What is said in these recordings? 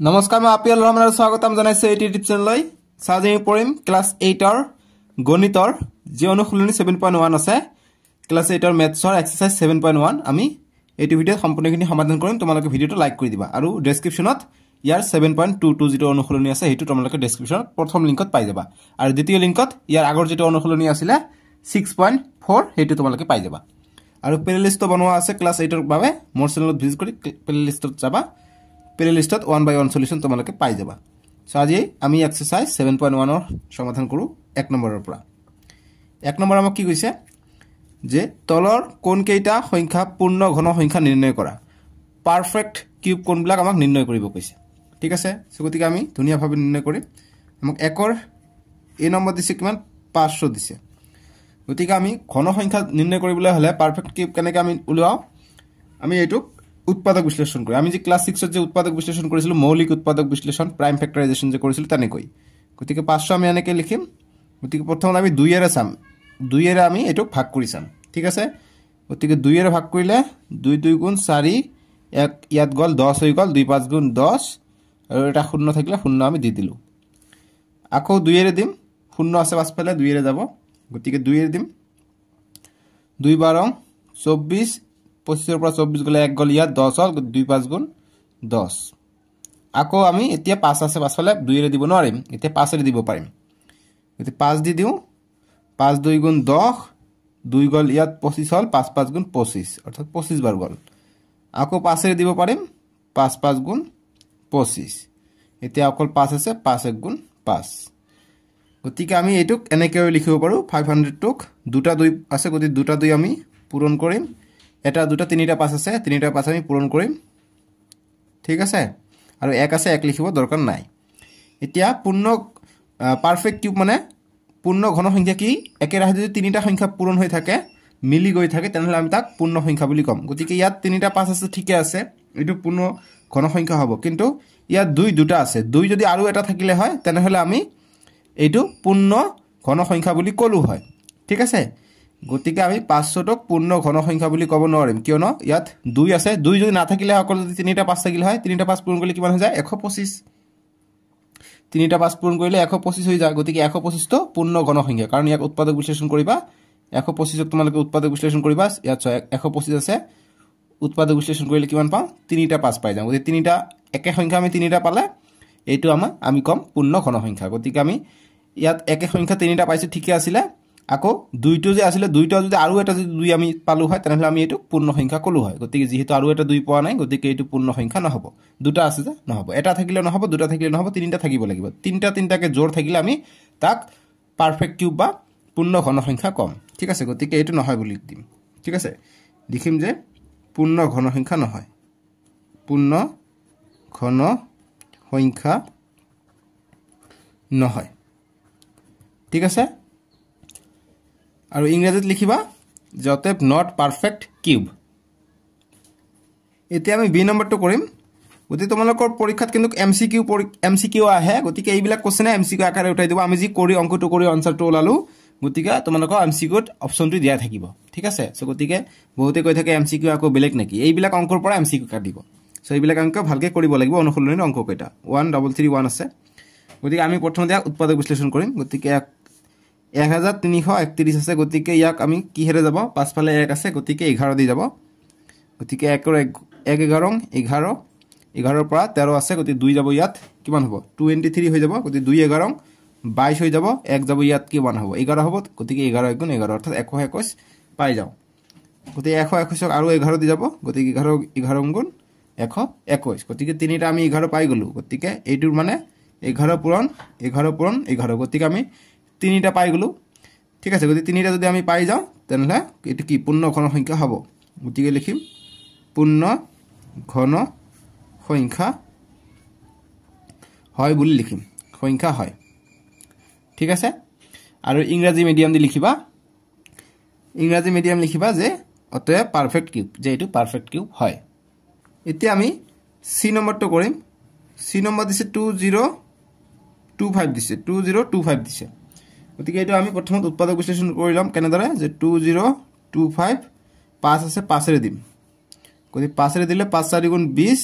নমস্কাৰ মই আপিয়াল ৰহমানৰ স্বাগতম জনাইছো এই ইউটিউব চেনেললৈ সাজি পঢ়িম ক্লাস 8 ৰ গণিতৰ যি অনুশীলনী 7.1 আছে ক্লাস 8 ৰ মেথছৰ এক্সাৰসাইজ 7.1 আমি এই ভিডিঅ সম্পূৰ্ণখিনি সমাধান কৰিম তোমালোকে ভিডিঅটো লাইক কৰি দিবা আৰু ডেসক্ৰিপচনত ইয়াৰ 7.22 যেটো অনুশীলনী আছে হেতু তোমালোকে ডেসক্ৰিপচনত প্ৰথম লিংকত পাই যাবা আৰু দ্বিতীয় লিংকত ইয়াৰ আগৰ যেটো অনুশীলনী আছিল 6.4 হেতু তোমালোকে পাই যাবা আৰু প্লেলিষ্ট বনোৱা আছে ক্লাস 8 ৰ বাবে মোৰ চেনেলত ভিজিট কৰি প্লেলিষ্টত যাবা প্লেলিষ্টত 1 by 1 সলিউশন তোমালোকে পাই যাবা সো আজি আমি এক্সারসাইজ 7.1 ৰ সমাধান কৰো 1 নম্বৰৰ পৰা 1 নম্বৰ আমাক কি কৈছে যে তলৰ কোন কেইটা সংখ্যা পূৰ্ণ ঘন সংখ্যা নিৰ্ণয় কৰা পাৰফেক্ট কিউব কোনবিলাক আমাক নিৰ্ণয় কৰিব কৈছে ঠিক আছে সো গতিকে আমি ধুনিয়া ভাবে নিৰ্ণয় কৰি আমাক 1 ৰ এই নম্বৰ দিছে কিমান 500 দিছে গতিকে আমি ঘন সংখ্যা নিৰ্ণয় কৰিবলৈ হলে পাৰফেক্ট কিউব কেনেকৈ আমি উলাও আমি এইটো উৎপাদক বিশ্লেষণ কৰি আমি যে ক্লাস 6 ত যে উৎপাদক বিশ্লেষণ কৰিছিল মৌলিক উৎপাদক বিশ্লেষণ প্ৰাইম ফ্যাক্টৰাইজেশন যে কৰিছিল তানেকৈ গতিকে 500 আমি এনেকৈ লিখিম গতিকে প্ৰথম আমি 2 এৰে চাম 2 এৰে আমি এটো ভাগ কৰি চাম ঠিক আছে গতিকে 2 এৰে ভাগ কৰিলে 2 2 গুণ 4 এক ইয়াত গল 10 হৈ গল 2 5 গুণ 10 আৰু এটা শূন্য থাকিলে শূন্য আমি দি দিলু আকৌ 2 এৰে দিম শূন্য আছে পাছফালে 2 এৰে যাব গতিকে 2 এৰে দিম 2 12 24 25 পৰা 24 গলে 1 গল ইয়াত 10 হল 2 5 গুণ 10 আকৌ আমি এতিয়া 5 আছে পাছফালে 2 এৰে দিব নোৱাৰিম এতিয়া 5 এৰে দিব পাৰিম এতিয়া 5 দি দিও 5 2 গুণ 10 2 গল ইয়াত 25 হল 5 5 গুণ 25 অৰ্থাৎ 25 বাৰ গল আকৌ 5 এৰে দিব পাৰিম 5 5 গুণ 25 এতিয়া অকল 5 আছে 5 1 গুণ 5 গতিকে আমি এটুক এনেকৈ লিখিব পাৰো 500 টুক দুটা 2 আছে গতি দুটা 2 আমি পূৰণ কৰিম এটা দুটা তিনিটা 5 আছে তিনিটা 5 আমি পূৰণ কৰিম ঠিক আছে আৰু 1 আছে 1 লিখিব দৰকাৰ নাই এতিয়া পূৰ্ণ পাৰফেক্ট কিউব মানে পূৰ্ণ ঘন সংখ্যা কি একেৰাহে যদি তিনিটা সংখ্যা পূৰণ হৈ থাকে মিলি গৈ থাকে তেনেহলে আমি তাক পূৰ্ণ সংখ্যা বুলি কম গতিকে ইয়াত তিনিটা 5 আছে ঠিকে আছে এটো পূৰ্ণ ঘন সংখ্যা হ'ব কিন্তু ইয়াত দুটা আছে দুই যদি আৰু এটা থাকিলে হয় তেনেহলে আমি এটো পূৰ্ণ ঘন সংখ্যা বুলি কলু হয় ঠিক আছে গতিকে আমি 500 টক পূৰ্ণ ঘন সংখ্যা বুলি কব নোৱাৰিম কিয়নো ইয়াত 2 আছে 2 যদি না থাকিলে অকল যদি তিনিটা 5 থাকিলে হয় তিনিটা 5 পূৰণ কৰিলে কিমান হৈ যায় 125 তিনিটা 5 পূৰণ কৰিলে 125 হৈ যায় গতিকে 125 তো পূৰ্ণ ঘন সংখ্যা কাৰণ ইয়াক উৎপাদক বিশ্লেষণ কৰিবা 125 ক তোমালোকে উৎপাদক বিশ্লেষণ কৰিবা ইয়াত 125 আছে উৎপাদক বিশ্লেষণ কৰিলে কিমান পাও তিনিটা 5 পাই যাম গতিকে তিনিটা একে সংখ্যা আমি তিনিটা পালে এইটো আমি কম পূৰ্ণ ঘন সংখ্যা গতিকে আমি ইয়াত একে সংখ্যা তিনিটা পাইছে ঠিকই আছিল আকৌ দুইটো যে আছিল দুইটো যদি আৰু এটা যদি দুই আমি পালু হয় তেনেহলে আমি এটো পূৰ্ণ সংখ্যা কলু হয় গতিকে যেহেতু আৰু এটা দুই পোৱা নাই গতিকে এটো পূৰ্ণ সংখ্যা নহব দুটা আছে যে নহব এটা থাকিলে নহব দুটা থাকিলে নহব তিনিটা থাকিব লাগিব তিনিটাকে জোৰ থাকিলে আমি তাক পাৰফেক্ট কিউব বা পূৰ্ণ ঘন সংখ্যা কম ঠিক আছে গতিকে এটো নহয় বুলি দিম ঠিক আছে লিখিম যে পূৰ্ণ ঘন সংখ্যা নহয় পূৰ্ণ ঘন সংখ্যা নহয় ঠিক আছে আৰু ইংৰাজীত লিখিবা যতেব নট পাৰফেক্ট কিউব এতিয়া আমি বি নম্বৰটো কৰিম গতি তোমালোকৰ পৰীক্ষাত কিন্তু এমসিকিউ আহে গতিকে এইবিলাক কোশ্চেন এমসিকিউ আকাৰে উঠাই দিব আমি যি কৰি অংকটো কৰি আনসাৰটো ওলালো গতিকে তোমালোকৰ এমসিকিউত অপচনটো দিয়া থাকিব ঠিক আছে সো গতিকে বহুতে কৈ থাকে এমসিকিউ আকৌ বেলেগ নেকি এইবিলাক অংকৰ পৰা এমসিকিউ কাট দিব সো এইবিলাক অংক ভালকে কৰিব লাগিব অনুশীলনীৰ অংক কেইটা 1331 আছে গতিকে আমি প্ৰথমতে উৎপাদক বিশ্লেষণ কৰিম গতিকে 1331 আছে গতিকে ইয়াক আমি কি হেৰে যাব পাছফালে 1 আছে গতিকে 11 দি যাব গতিকে 1 ৰ 1 11 11 11 পৰা 13 আছে গতিকে 2 যাব ইয়াত কিমান হ'ব 23 হৈ যাব গতিকে 2 11 22 হৈ যাব 1 যাব ইয়াত কিমান হ'ব 11 হ'ব গতিকে 11 গুণ 11 অৰ্থাৎ 121 পাই যাও গতিকে 121 আৰু 11 দি যাব গতিকে 11 গুণ 121 গতিকে তিনিটা আমি 11 পাই গলো গতিকে এইটোৰ মানে 11 পূৰণ 11 গতিকে আমি তিনিটা পাই গলো ঠিক আছে গতিকে তিনিটা যদি আমি পাই যাও তেনেহলে এটো কি পূৰ্ণ ঘন সংখ্যা হ'ব গতিকে লিখিম পূৰ্ণ ঘন সংখ্যা হয় বুলি লিখিম সংখ্যা হয় ঠিক আছে আৰু ইংৰাজী মিডিয়াম দি লিখিবা যে অতএ পাৰফেক্ট কিউব যে এটো পাৰফেক্ট কিউব হয় এতিয়া আমি সি নম্বৰটো কৰিম সি নম্বৰ দিছে 2025 দিছে 2025 দিছে গতিকে এটো আমি প্ৰথমত উৎপাদক বিশ্লেষণ কৰিলাম কেনেদৰে যে 2025 5 আছে 5 এৰে দিম গতি 5 এৰে দিলে 5 4 গুণ 20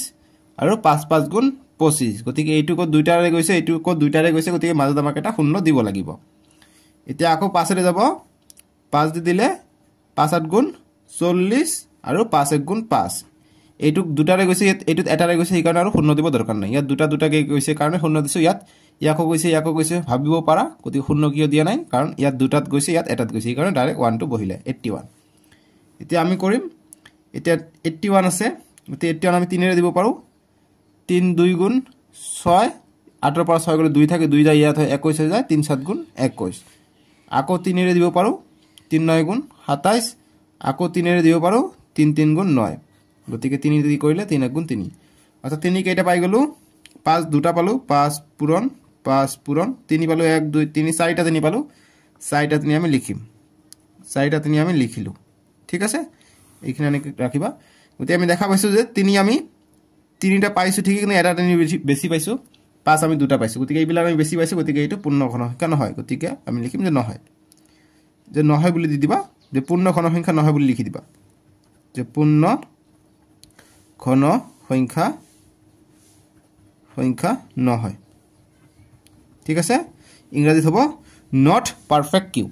আৰু 5 5 গুণ 25 গতিকে এইটো কত দুইটাৰে গৈছে এইটো কত দুইটাৰে গৈছে গতিকে মাজত আমাক এটা শূন্য দিব লাগিব এতিয়া আকৌ 5 ৰে যাব 5 দি দিলে 5 8 গুণ 40 আৰু 5 1 গুণ 5 এইটো দুটাৰে গৈছে এইটো এটাৰে গৈছে এই কাৰণে আৰু শূন্য দিব দৰকাৰ নাই ইয়াত দুটাকে গৈছে কাৰণে শূন্য দিছো ইয়াত ইয়াকো গৈছে ভাবিব পাৰা গতিকে শূন্য কিয় দিয়া নাই কাৰণ ইয়াত দুটাত গৈছে ইয়াত এটাত গৈছে এই কাৰণে ডাইৰেক্ট 1 টো বহিলে 81 এতিয়া আমি কৰিম এতিয়া 81 আছে গতিকে 81 আমি 3 ৰে দিব পাৰো 3 2 গুণ 6 8 ৰ পৰা 6 গলে 2 থাকে 2 যায় ইয়াত হয় 21 হৈ যায় 3 7 গুণ 21 আকৌ 3 ৰে দিব পাৰো 3 9 গুণ 27 আকৌ 3 ৰে দিব পাৰো 3 3 গুণ 9 গতিকে 3 দি কৰিলে 3 1 গুণ 3 অৰ্থাৎ 3 কেইটা পাই গলো 5 দুটা পালো 5 পূৰণ 3 পালো 1 2 3 4টা 3 পালো 4টা 3 আমি লিখিম 4টা 3 আমি লিখিলো ঠিক আছে এইখিনি আনি ৰাখিবা গতিকে আমি দেখা পাইছো যে 3 আমি 3টা পাইছো ঠিক কিন্তু এটা 3 বেছি পাইছো 5 আমি দুটা পাইছো গতিকে এইবিলাক আমি বেছি পাইছো গতিকে এইটো পূৰ্ণ ঘনসংখ্যা নহয় গতিকে আমি লিখিম যে নহয় বুলি দি দিবা যে পূৰ্ণ ঘনসংখ্যা নহয় বুলি লিখি দিবা যে পূৰ্ণ ঘনসংখ্যা নহয় ঠিক আছে ইংৰাজীত হ'ব নট পাৰফেক্ট কিউব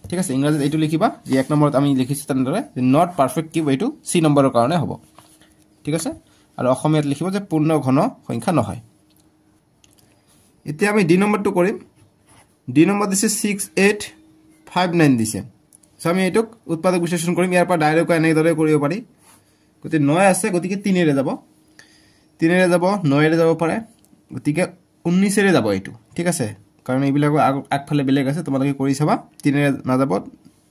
ঠিক আছে ইংৰাজীত এইটো লিখিবা যে এক নম্বৰত আমি লিখিছো তেনেদৰে যে নট পাৰফেক্ট কিউব এইটো সি নম্বৰৰ কাৰণে হ'ব ঠিক আছে আৰু অসমীয়াত লিখিব যে পূৰ্ণ ঘনসংখ্যা নহয় এতিয়া আমি ডি নম্বৰটো কৰিম ডি নম্বৰ দিছে 6859 দিছে সো আমি এইটোক উৎপাদক বিশ্লেষণ কৰিম ইয়াৰ পৰা ডাইৰেক্ট এনেদৰে কৰিব পাৰি গতি 9 আছে গতিকে 3 ৰে যাব 3 ৰে যাব 9 ৰে যাব পাৰে গতিকে 19 ৰে যাব এইটো ঠিক আছে কাৰণ এইবিলাক আগফালে বেলেগ আছে তোমালোকে কৰি চাবা 3 ৰে না যাব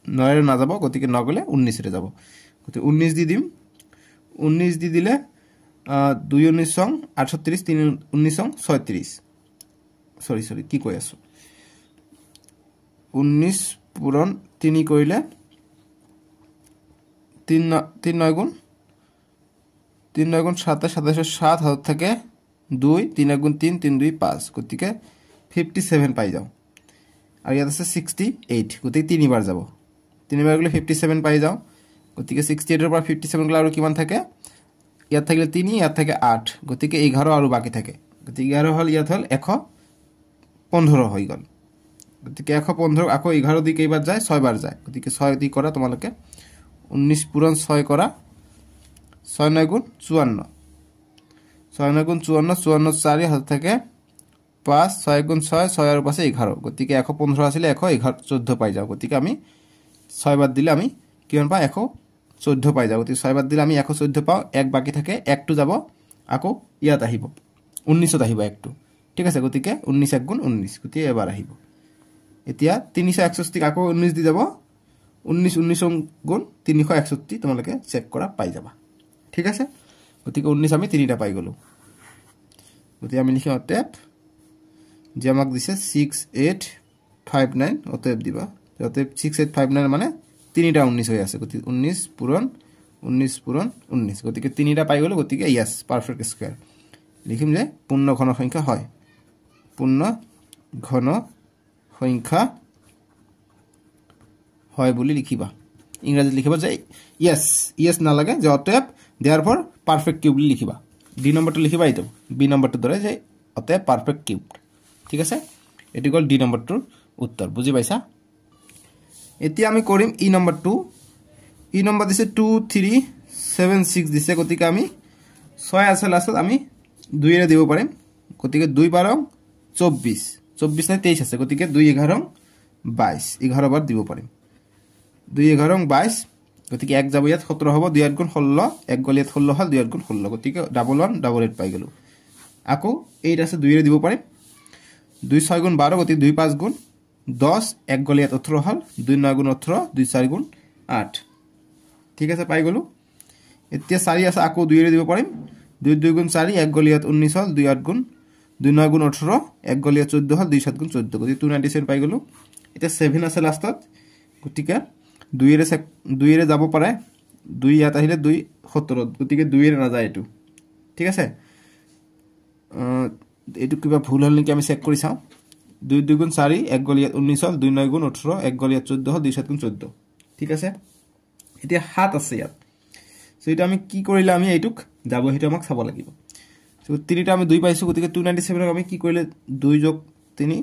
9 ৰে না যাব গতিকে ন গলে 19 ৰে যাব গতি 19 দি দিম 19 দি দিলে 2 19 সং 38 3 19 সং 36 সরি কি কই আছো 19 পূরণ 3 কইলে 3 9 গুণ 27 27 হাত থাকে 2 3 গুণ 3 3 2 5 গতিকে 57 পাই যাও আর ইয়াত আছে 68 গতিকে 3 বার যাব 3 বার গলে 57 পাই যাও গতিকে 68 এর পর 57 গলে আর কিমান থাকে ইয়াত থাকলে 3 ইয়াত থাকে 8 গতিকে 11 আর বাকি থাকে গতিকে 11 হল ইয়াত হল 115 হই গল গতিকে 115 আকো 11 দি কেইবার যায় 6 বার যায় গতিকে 6 দি করা তোমালকে 19 পূরণ 6 করা 6 9 গুণ 54 6 9 গুণ 54 54 4 হাত থাকে 5 6 গুণ 6 6 এর পাশে 11 গতিকে 115 আসলে 14 পাই যাও গতিকে আমি 6 বার দিলে আমি কিমান পাই 114 পাই যাও গতিকে 6 বার দিলে আমি 114 পাও এক বাকি থাকে একটু যাব আকো ইয়াত আহিব 19 ত আহিব একটু ঠিক আছে গতিকে 19 1 গুণ 19 গতিকে এবাৰ আহিব এতিয়া 361 আকো 19 দি যাব 19 19 গুণ 361 তোমালকে চেক কৰা পাই যাবা ঠিক আছে গতিকে 19 আমি 3টা পাই গলো গতিকে আমি লিখি অতএব যে আমাক দিছে 6859 অতএব দিবা অতএব 6859 মানে 3টা 19 হৈ আছে গতিকে 19 পূরণ 19 গতিকে 3টা পাই গলো গতিকে ইয়েস পারফেক্ট স্কয়ার লিখিম যে পূর্ণ ঘনসংখ্যা হয় পূর্ণ ঘনসংখ্যা হয় বুলি লিখিবা ইংৰাজীত লিখিবা যে ইয়েস না লাগে যে অতএব দেয়াৰফৰ পাৰফেক্ট কিউব বুলি লিখিবা ডি নম্বৰটো লিখিবা এইটো বি নম্বৰটো ধৰে যে অতএব পাৰফেক্ট কিউব ঠিক আছে এটি গল ডি নম্বৰটোৰ উত্তৰ বুজি পাইছা এতিয়া আমি কৰিম ই নম্বৰটো ই নম্বৰ দিছে 2376 দিছে গতিকে আমি 6 আছে লাষ্টত আমি 2 ৰে দিব পাৰিম গতিকে 2 12 24 24 নাই 23 আছে গতিকে 2 11 22 11 বার দিব পাৰিম 2 11 22 গতিকে 1 যাব ইয়াত 17 হ'ব 2 8 গুণ 16 1 গল ইয়াত 16 হল 2 8 গুণ 16 গতিকে ডাবল 1 ডাবল 8 পাই গলো আকো 8 আছে 2 ৰে দিব পাৰিম 2 6 গুণ 12 গতিকে 2 5 গুণ 10 1 গল ইয়াত 18 হল 2 9 গুণ 18 2 4 গুণ 8 ঠিক আছে পাই গলো এতিয়া 4 আছে আকো 2 ৰে দিব পাৰিম 2 2 গুণ 4 1 গল ইয়াত 19 হল 2 8 গুণ 2 9 গুণ 18 1 গল ইয়াত 14 হল 2 7 গুণ 14 গতিকে 297 পাই গলো এটা 7 আছে লাষ্টত গতিকে 2 ৰে যাব পাৰে 2 ইয়াত আহিলে 2 17 গতিকে 2 ৰে না যায় এটো ঠিক আছে এটো কিবা ভুল হল নেকি আমি চেক কৰি চাও 2 2 গুণ 4 1 গল ইয়াত 19 হল 2 9 গুণ 18 1 গল ইয়াত 14 হল 2 7 গুণ 14 ঠিক আছে এতিয়া 7 আছে ইয়াত সো এটা আমি কি কৰিলে আমি এইটুক যাব হেতু আমাক চাব লাগিব তিনিটা আমি 2 পাইছোঁ গতিকে 297ক আমি কি কৰিলে 2 যোগ 3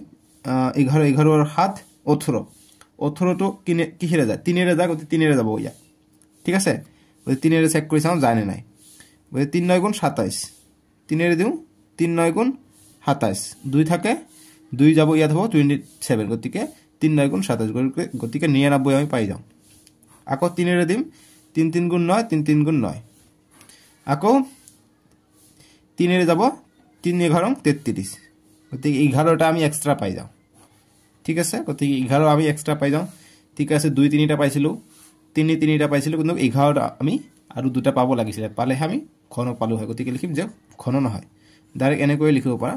11 11 আৰু 7 18 18টো কিহেৰে যায় 3ৰে যায় গতিকে 3ৰে যাব ইয়া ঠিক আছে গতিকে 3ৰে চেক কৰি চাওঁ যায় নে নাই গতিকে 3 9 গুণ 27 3ৰে দিওঁ 3 9 গুণ 27 2 থাকে 2 যাব ইয়াত হ'ব 27 গতিকে 3 9 গুণ 27 গতিকে 99 আমি পাই যাওঁ আকৌ 3ৰে দিম 3 3 গুণ 9 3 3 গুণ 9 আকৌ 3ৰে যাব 3 11 33 গতিকে 11টা আমি এক্সট্ৰা পাই যাওঁ ঠিক আছে গতিকে 11 আমি এক্সট্ৰা পাই যাওঁ ঠিক আছে 2 3টা পাইছিলোঁ 3 3টা পাইছিলোঁ কিন্তু 11টা আমি আৰু দুটা পাব লাগিছিল পালে আমি ঘন পালো হয় গতিকে লিখিম যে ঘন নহয় ডাইৰেক্ট এনেকৈ লিখিব পাৰা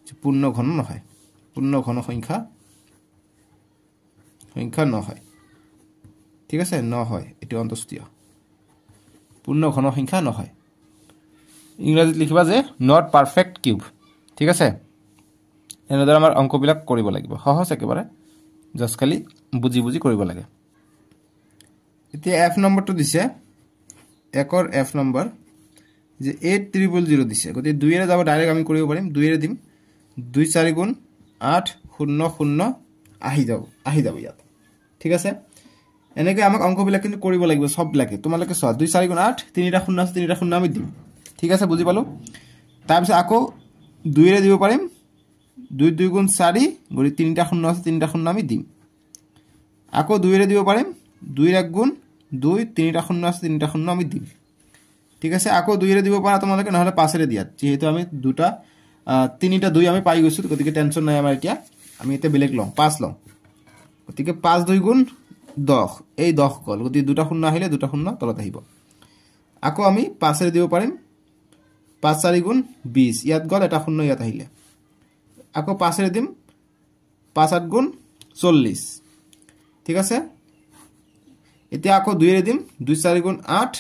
যে পূৰ্ণ ঘন নহয় পূৰ্ণ ঘন সংখ্যা নহয় ঠিক আছে নহয় এটো অন্তস্থীয় পূৰ্ণ ঘন সংখ্যা নহয় ইংৰাজীত লিখিবা যে নট পাৰফেক্ট কিউব ঠিক আছে এনেদৰে আমাৰ অংকবিলাক কৰিব লাগিব সহজ একেবাৰে জাস্ট খালি বুজি বুজি কৰিব লাগে এতিয়া এফ নম্বৰটো দিছে একৰ এফ নম্বৰ যে 8000 দিছে গতিকে 2 এৰে যাব ডাইৰেক্ট আমি কৰিব পাৰিম 2 এৰে দিম 2 4 গুণ 8 0 0 আহি যাব ইয়াত ঠিক আছে এনেকৈ আমাক অংকবিলাক কিন্তু কৰিব লাগিব সববিলাকে তোমালোকে চোৱা 2 4 গুণ 8 3টা 0 আছে 3টা 0 আমি দিম ঠিক আছে বুজি পালো তাৰপিছত আকৌ 2 এৰে দিব পাৰিম 2 2 গুণ 4 গৰি 3টা 0 আছে 3টা 0 আমি দিম আকৌ 2 এৰে দিব পাৰিম 2 1 গুণ 2 3টা 0 আছে 3টা 0 আমি দিম ঠিক আছে আকৌ 2 এৰে দিব পাৰা তোমালোকে নহলে 5 এৰে দিয়া যেহেতু আমি দুটা 3টা 2 আমি পাই গৈছো গতিকে টেনচন নাই আমাৰ এতিয়া আমি এটা বেলেগ লওঁ 5 লওঁ গতিকে 5 2 গুণ 10 এই 10 গল গতিকে দুটা 0 আহিলে দুটা 0 তলত আহিব আকৌ আমি 5 এৰে দিব পাৰিম 5 4 গুণ 20 ইয়াত গল এটা 0 ইয়াত আহিলে আকৌ 5 এৰে দিম 5 8 গুণ 40 ঠিক আছে এতিয়া আকৌ 2 এৰে দিম 2 4 গুণ 8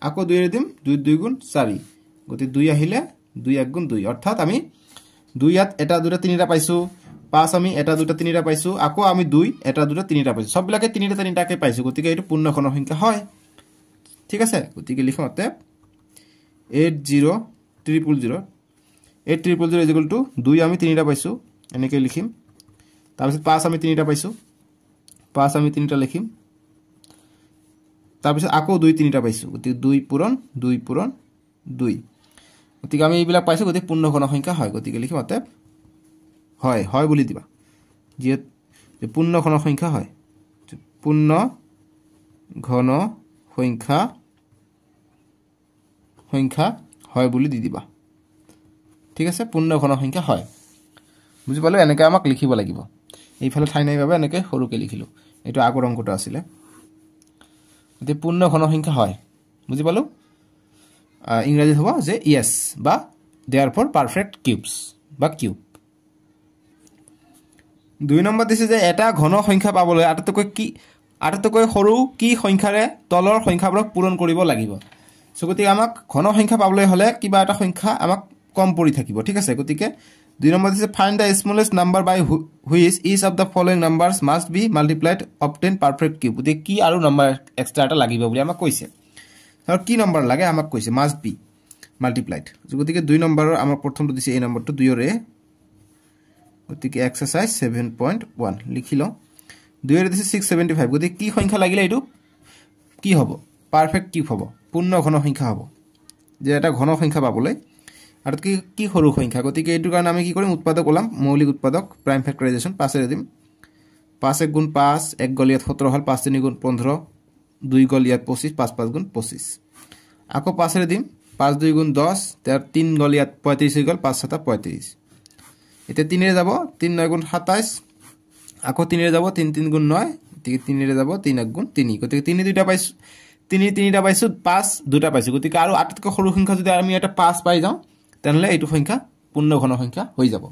আকৌ 2 এৰে দিম 2 2 গুণ 4 গতিকে 2 আহিলে 2 1 গুণ 2 অৰ্থাৎ আমি 2 ইয়াত এটা দুটা 3টা পাইছো 5 আমি এটা দুটা 3টা পাইছো আকৌ আমি 2 এটা দুটা 3টা পাইছো সববিলাকে 3টা 3টাকে পাইছো গতিকে এটো পূৰ্ণ ঘন সংখ্যা হয় ঠিক আছে গতিকে লিখো মতে 80000 2 আমি 3টা পাইছো এনেকৈ লিখিম তাৰপিছত 5 আমি 3টা পাইছো 5 আমি 3টা লিখিম তাৰপিছত আকৌ 2 3টা পাইছো গতিকে 2 পূৰণ 2 গতিকে আমি এইবিলাক পাইছো গতিকে পূৰ্ণ ঘন সংখ্যা হয় গতিকে লিখিম মতে হয় বুলি দিবা যে পূৰ্ণ ঘন সংখ্যা হয় পূৰ্ণ ঘন সংখ্যা হয় বুলি দি দিবা ঠিক আছে পূৰ্ণ ঘন সংখ্যা হয় বুজি পালো এনেকৈ আমাক লিখিব লাগিব এইফালে ঠাই নাই বাবে এনেকৈ সৰুকৈ লিখিলো এটো আগৰ অংকটো আছিল এতে পূৰ্ণ ঘন সংখ্যা হয় বুজি পালো ইংৰাজীত হ'ব যে ইয়েস বা therefore perfect cubes বা কিউব 2 নম্বৰ দিছে যে এটা ঘন সংখ্যা পাবলৈ আটাতকৈ সৰু কি সংখ্যাৰে তলৰ সংখ্যাবোৰক পূৰণ কৰিব লাগিব গতিকে আমাক ঘন সংখ্যা পাবলৈ হলে কিবা এটা সংখ্যা আমাক কম পৰি থাকিব ঠিক আছে গতিকে 2 নম্বৰ দিছে find the smallest number by which each of the following numbers must be multiplied obtain perfect cube গতিকে কি আৰু নম্বৰ এক্সট্ৰা এটা লাগিব বুলি আমাক কৈছে আৰু কি নম্বৰ লাগে আমাক কৈছে must be multiplied গতিকে 2 নম্বৰৰ আমাৰ প্ৰথমটো দিছে এই নম্বৰটো 2 ৰে গতিকে এক্সাৰসাইজ 7.1 লিখি লওঁ 2 এৰ দিছে 675 গতিকে কি সংখ্যা লাগিলে এটো কি হ'ব পারফেক্ট কিউব হ'ব পূৰ্ণ ঘন সংখ্যা হ'ব যে এটা ঘন সংখ্যা পাবলৈ আৰু কি সৰু সংখ্যা গতিকে এটো কাৰণ আমি কি কৰিম উৎপাদক ওলাম মৌলিক উৎপাদক প্ৰাইম ফেক্টৰাইজেশ্যন 5 এৰ দিম 5 1 গুণ 5 1 গল ইয়াত 17 হল 5 3 গুণ 15 2 গল ইয়াত 25 5 5 গুণ 25 আকৌ 5 এৰ দিম 5 2 গুণ 10 তাৰ 3 গল ইয়াত 35 হৈ গল 5 7 35 এটা 3 এর যাব 3 9 গুণ 27 আকৌ 3 এর যাব 3 3 গুণ 9 গতিকে 3 এর যাব 3 1 গুণ 3 গতিকে 3 দুটা পাইছো 3 3টা পাইছো 5 দুটা পাইছো গতিকে আৰু আটাতকৈ সৰু সংখ্যা যদি আমি এটা 5 পাই যাওঁ তেনলে এইটো সংখ্যা পূৰ্ণ ঘন সংখ্যা হৈ যাব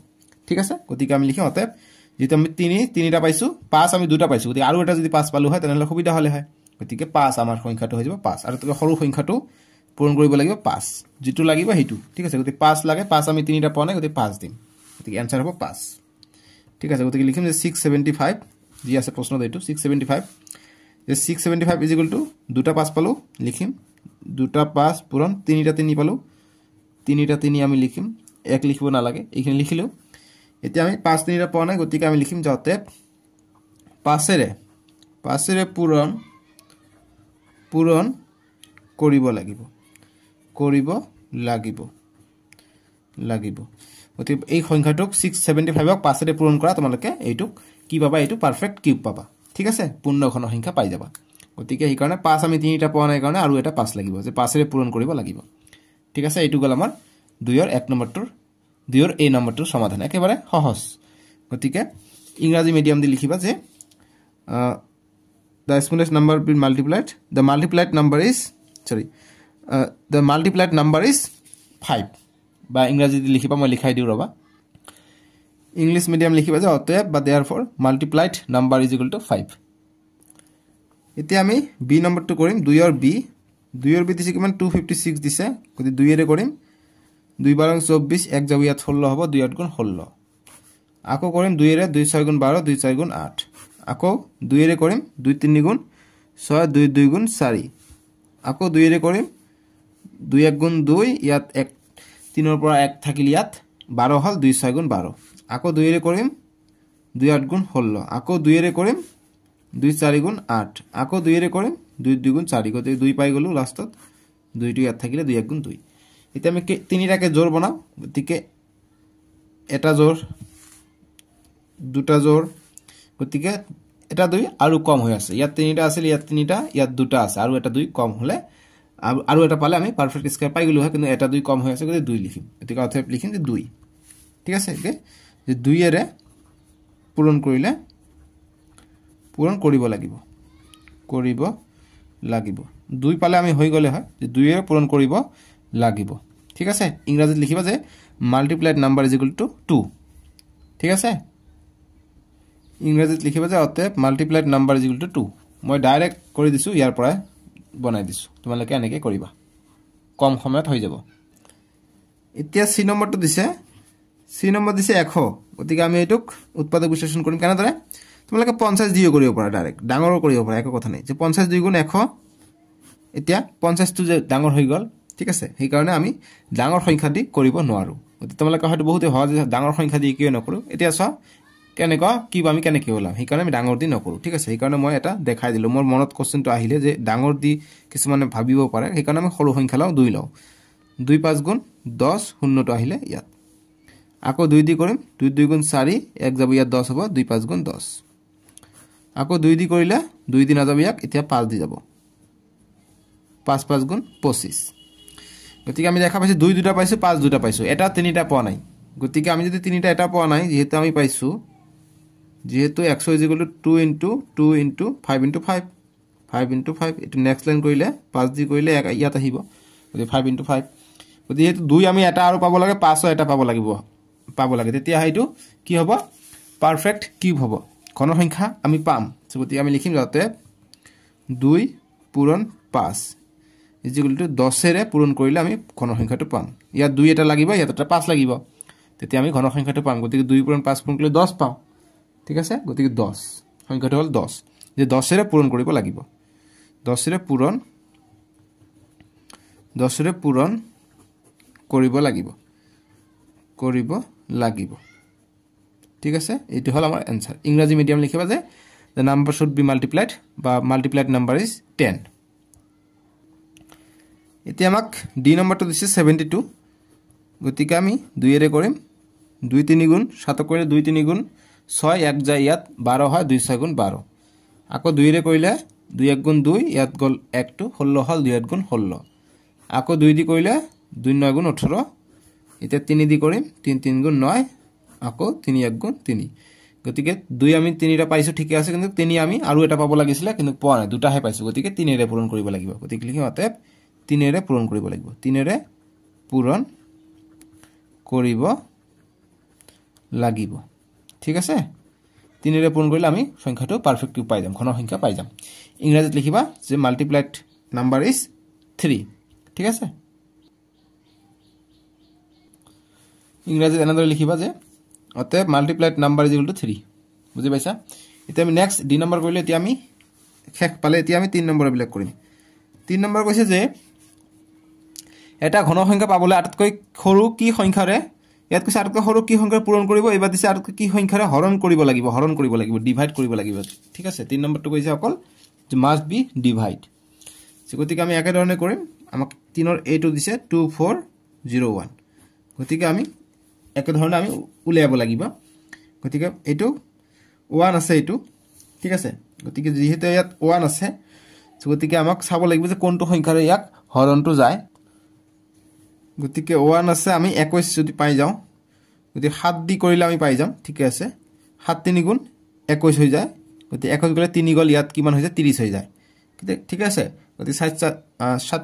ঠিক আছে গতিকে আমি লিখিম অতএব যেটা আমি 3টা পাইছো 5 আমি দুটা পাইছো গতিকে আৰু এটা যদি 5 পালো হয় তেনলে সুবিধা হলে হয় গতিকে 5 আমাৰ সংখ্যাটো হৈ যাব 5 আৰু তকৈ সৰু সংখ্যাটো পূৰণ কৰিব লাগিব 5 যেটো লাগিব হেতু ঠিক আছে গতিকে 5 লাগে 5 আমি 3টা পোৱা নাই গতিকে 5 দিম গতিকে आंसर হ'ব 5 ঠিক আছে গতিকে লিখিম যে 675 জি আছে প্ৰশ্ন দেটো 675 যে 675 ইজ ইকুয়াল টু দুটা 5 পালো লিখিম দুটা 5 পূৰণ 3টা 3 পালো তিনিটা তিনি আমি লিখিম 1 লিখিব নালাগে এইখিনি লিখিলো এতিয়া আমি 5 তিনিটা পোৱা নাই গতিকে আমি লিখিম যে অতএব 5 ৰে পূৰণ কৰিব লাগিব গতিকে এই সংখ্যাটোক 675 ক 5 ৰে পূৰণ কৰা তোমালোকে এইটোক কি পাবা এইটো পাৰফেক্ট কিউব পাবা ঠিক আছে পূৰ্ণ ঘন সংখ্যা পাই যাবা গতিকে এই কাৰণে 5 আমি তিনিটা পোৱা নাই কাৰণে আৰু এটা 5 লাগিব যে 5 ৰে পূৰণ কৰিব লাগিব ঠিক আছে এইটো গল আমাৰ 2 ৰ 1 নম্বৰটোৰ 2 ৰ এই নম্বৰটোৰ সমাধান একেবাৰে সহজ গতিকে ইংৰাজী মিডিয়াম দি লিখিবা যে the smallest number being multiplied the multiplied number is 5 বা ইংৰাজী দি লিখিবা মই লিখাই দিউ ৰবা ইংলিশ মিডিয়াম লিখিবা যে অতএব বা therefore multiplied number is equal to 5 এতিয়া আমি বি নম্বৰটো কৰিম 2 ৰ বি দিছে কিমান 256 দিছে গতি 2 এৰে কৰিম 2 12 24 1 যাব ইয়াত 16 হ'ব 2 8 গুণ 16 আকৌ কৰিম 2 এৰে 2 6 গুণ 12 2 4 গুণ 8 আকৌ 2 এৰে কৰিম 2 3 গুণ 6 2 2 গুণ 4 আকৌ 2 এৰে কৰিম 2 1 গুণ 2 ইয়াত 1 3 ৰ পৰা 1 থাকিল ইয়াত 12 হল 2 6 গুণ 12 আকৌ 2 এৰে কৰিম 2 8 গুণ 16 আকৌ 2 এৰে কৰিম 2 4 গুণ 8 আকৌ 2 এৰে কৰিম 2 2 গুণ 4 গতে 2 পাই গলো লাষ্টত 2 টো ইয়াত থাকিলে 2 1 গুণ 2 এতিয়া আমি তিনিটাকে জোৰ বনাও গতিকে এটা জোৰ দুটা জোৰ গতিকে এটা 2 আৰু কম হৈ আছে ইয়াত তিনিটা আছিল ইয়াত তিনিটা ইয়াত দুটা আছে আৰু এটা 2 কম হলে আৰু এটা পালে আমি পারফেক্ট স্কয়ার পাই গলো হয় কিন্তু এটা 2 কম হৈ আছে গতিকে 2 লিখিম গতিকে অতএব লিখিম যে 2 ঠিক আছে যে 2 এৰে পূৰণ কৰিব লাগিব 2 পালে আমি হৈ গলে হয় যে 2 এৰে পূৰণ কৰিব লাগিব ঠিক আছে ইংৰাজীত লিখিবা যে multiplied number is equal to 2 ঠিক আছে ইংৰাজীত লিখিবা যে অতএব multiplied number is equal to 2 মই ডাইৰেক্ট কৰি দিছো ইয়াৰ পৰা বনাই দিছো তোমালোকে এনেকৈ কৰিবা কম সময়ত হৈ যাব এতিয়া সি নম্বৰটো দিছে 100 গতিকে আমি এটুক উৎপাদক বিশ্লেষণ কৰিম কেনেদৰে তোমালোকে 50 দিও কৰিব পাৰা ডাইৰেক্ট ডাঙৰ কৰিব পাৰা একো কথা নাই যে 50 2 গুণ 100 এতিয়া 50 টো যে ডাঙৰ হৈ গল ঠিক আছে সেই কাৰণে আমি ডাঙৰ সংখ্যা দি কৰিব নোৱাৰো গতিকে তোমালোকে হয়তো বহুত সহজ ডাঙৰ সংখ্যা দি কিয় নকৰো এতিয়া চাও কেনেকৈ কি আমি কেনেকৈ ওলাম সেই কাৰণে আমি ডাঙৰ দি নকৰো ঠিক আছে সেই কাৰণে মই এটা দেখাই দিলো মোৰ মনত কোশ্চেনটো আহিলে যে ডাঙৰ দি কিছুমানে ভাবিব পাৰে সেই কাৰণে আমি সৰু সংখ্যা লও 2 লও 2 5 গুণ 10 শূন্যটো আহিলে ইয়াত আকৌ 2 দি কৰিম 2 2 গুণ 4 1 যাব ইয়াত 10 হ'ব 2 5 গুণ 10 আকৌ 2 দি কৰিলে 2 দি না যাব ইয়াক এতিয়া 5 দি যাব 5 5 গুণ 25 গতিকে আমি দেখা পাইছো 2 দুটা পাইছো 5 দুটা পাইছো এটা তিনিটা পোৱা নাই গতিকে আমি যদি তিনিটা এটা পোৱা নাই যেহেতু আমি পাইছো যেহেতু x is equal to 2 into 5 into 5 5 into 5 এটো নেক্সট লাইন কৰিলে 5 দি কৰিলে ইয়াত আহিব গতি 5 into 5 গতি যেহেতু 2 আমি এটা আৰু পাব লাগে 5 এটা পাব লাগে তেতিয়া হাইটো কি হ'ব পারফেক্ট কিউব হ'ব ঘন সংখ্যা আমি পাম গতি আমি লিখিম যাতে 2 পূৰণ 5 is equal to 10 এৰে পূৰণ কৰিলে আমি ঘন সংখ্যাটো পাম ইয়াত 2 এটা লাগিব ইয়াত এটা 5 লাগিব তেতিয়া আমি ঘন সংখ্যাটো পাম গতি 2 পূৰণ 5 পূৰণ কৰিলে 10 পাও ঠিক আছে গতিকে 10 সংখ্যাটো হল 10 যে 10 এৰে পূৰণ কৰিব লাগিব 10 এৰে পূৰণ কৰিব লাগিব ঠিক আছে এটো হল আমাৰ आंसर ইংৰাজী মিডিয়াম লিখিবা যে the number should be multiplied বা multiplied number is 10 এতিয়া আমাক ডি নম্বৰটো দিছে 72 গতিকে আমি 2 এৰে কৰিম 2 3 গুণ 7 কৰিলে 2 3 গুণ 6 1 যায় ইয়াত 12 হয় 2 6 গুণ 12 আকৌ 2 এৰে কৰিলে 2 1 গুণ 2 ইয়াত গল 1 টো 16 হল 2 8 গুণ 16 আকৌ 2 দি কৰিলে 2 9 গুণ 18 এতিয়া 3 দি কৰিম 3 3 গুণ 9 আকৌ 3 1 গুণ 3 গতিকে 2 আমি 3টা পাইছো ঠিক আছে কিন্তু 3 আমি আৰু এটা পাব লাগিছিল কিন্তু পোৱা নাই দুটাহে পাইছো গতিকে 3 এৰে পূৰণ কৰিব লাগিব গতিকে লিখিম অতএব 3 এৰে পূৰণ কৰিব লাগিব 3 এৰে পূৰণ কৰিব লাগিব ঠিক আছে 3 এৰে পূৰণ কৰিলে আমি সংখ্যাটো পাৰফেক্ট কিউব পাই যাম ঘন সংখ্যা পাই যাম ইংৰাজীত লিখিবা যে মাল্টিপ্লাইড নাম্বাৰ ইজ 3 ঠিক আছে ইংৰাজীত এনেদৰে লিখিবা যে অতএব multiplied number is equal to 3 বুজি পাইছা এতিয়া আমি নেক্সট ডি নম্বৰ কৰিলে এতিয়া আমি শেষ পালে এতিয়া আমি 3 নম্বৰ বিলক কৰিম 3 নম্বৰ কৈছে যে এটা ঘন সংখ্যা পাবলৈ আটাইতকৈ সৰু কি সংখ্যাৰে ইয়াত কৈছে আটাইতকৈ সৰু কি সংখ্যাৰে পূৰণ কৰিব এবাৰ দিছে আটাইতকৈ কি সংখ্যাৰে হৰণ কৰিব লাগিব ডিভাইড কৰিব লাগিব ঠিক আছে 3 নম্বৰটো কৈছে অকল যে মাষ্ট বি ডিভাইড গতিকে আমি একে ধৰণে কৰিম আমাক 3 ৰ a2 দিছে 2401 গতিকে আমি একে ধৰণে আমি উলিয়াব লাগিব গতিকে এটো 1 আছে এটো ঠিক আছে গতিকে যেহেতু ইয়াত 1 আছে গতিকে আমাক চাব লাগিব যে কোনটো সংখ্যাৰে ইয়াক হৰণটো যায় গতিকে 1 আছে আমি 21 যদি পাই যাও গতিকে 7 দি কৰিলে আমি পাই যাম ঠিক আছে 7 3 গুণ 21 হৈ যায় গতিকে 21 গলে 3 গল ইয়াত কিমান হৈ যায় 30 হৈ যায় ঠিক আছে গতিকে 7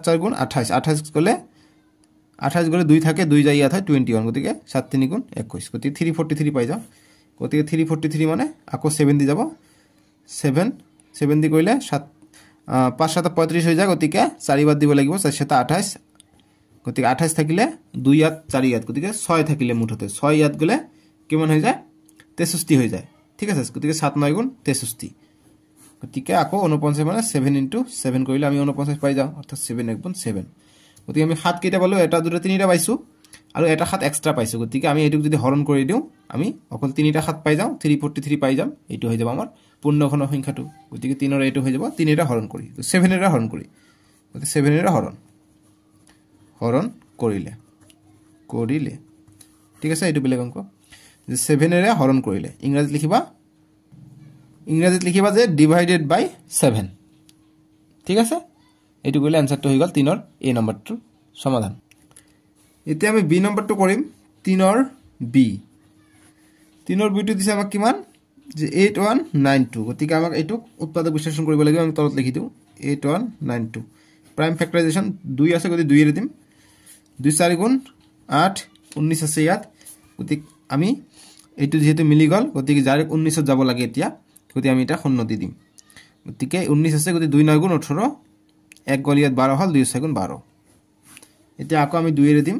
4 গুণ 28 28 গলে 2 থাকে 2 যায় ইয়াত হয় 21 গতিকে 7 3 গুণ 21 গতিকে 343 পাই যাও গতিকে 343 মানে আকৌ 7 দি যাব 7 দি কৰিলে 7 5 7 35 হৈ যায় গতিকে 4 বাৰ দিব লাগিব 4 7 28 গতিকে 28 থাকিলে 2 ইয়াত 4 ইয়াত গতিকে 6 থাকিলে মুঠতে 6 ইয়াত গলে কিমান হৈ যায় 63 হৈ যায় ঠিক আছে গতিকে 7 9 গুণ 63 গতিকে আকৌ 49 মানে 7 * 7 কৰিলে আমি 49 পাই যাও অৰ্থাৎ 7 1 গুণ 7 গতিকে আমি 7 কেইটা পালো এটা দুটা তিনিটা পাইছো আৰু এটা 7 এক্সট্ৰা পাইছো গতিকে আমি এটুক যদি হৰণ কৰি দিও আমি অকল তিনিটা 7 পাই যাও 343 পাই যাম এটো হৈ যাব আমাৰ পূৰ্ণ ঘন সংখ্যাটো গতিকে 3 ৰ এটো হৈ যাব তিনিটা হৰণ কৰি 7 এৰা হৰণ কৰি গতিকে 7 এৰা হৰণ কৰিলে ঠিক আছে এটো বেলেগ অংক যে 7 এৰা হৰণ কৰিলে ইংৰাজীত লিখিবা যে ডিভাইডেড বাই 7 ঠিক আছে এটো কইলে আনসাৰটো হৈ গল 3 ৰ এ নম্বৰটো সমাধান এতিয়া আমি বি নম্বৰটো কৰিম 3 ৰ বি টো দিছে আমাক কিমান যে 8192 গতিকে আমাক এটো উৎপাদক বিশ্লেষণ কৰিব লাগিব আমি তলত লিখি দিও 8192 প্ৰাইম ফ্যাক্টৰাইজেশন 2 আছে গতি 2 এৰে দিম 2 4 গুণ 8 19 আছে ইয়াত গতিকে আমি এটো যেহেতু মিলি গল গতিকে যাৰ 19 ত যাব লাগে এতিয়া গতি আমি এটা শূন্য দি দিম গতিকে 19 আছে গতি 2 9 গুণ 18 এক গল ইয়াত 12 হল 2 6 গুণ 12 এতিয়া আকৌ আমি 2 এৰে দিম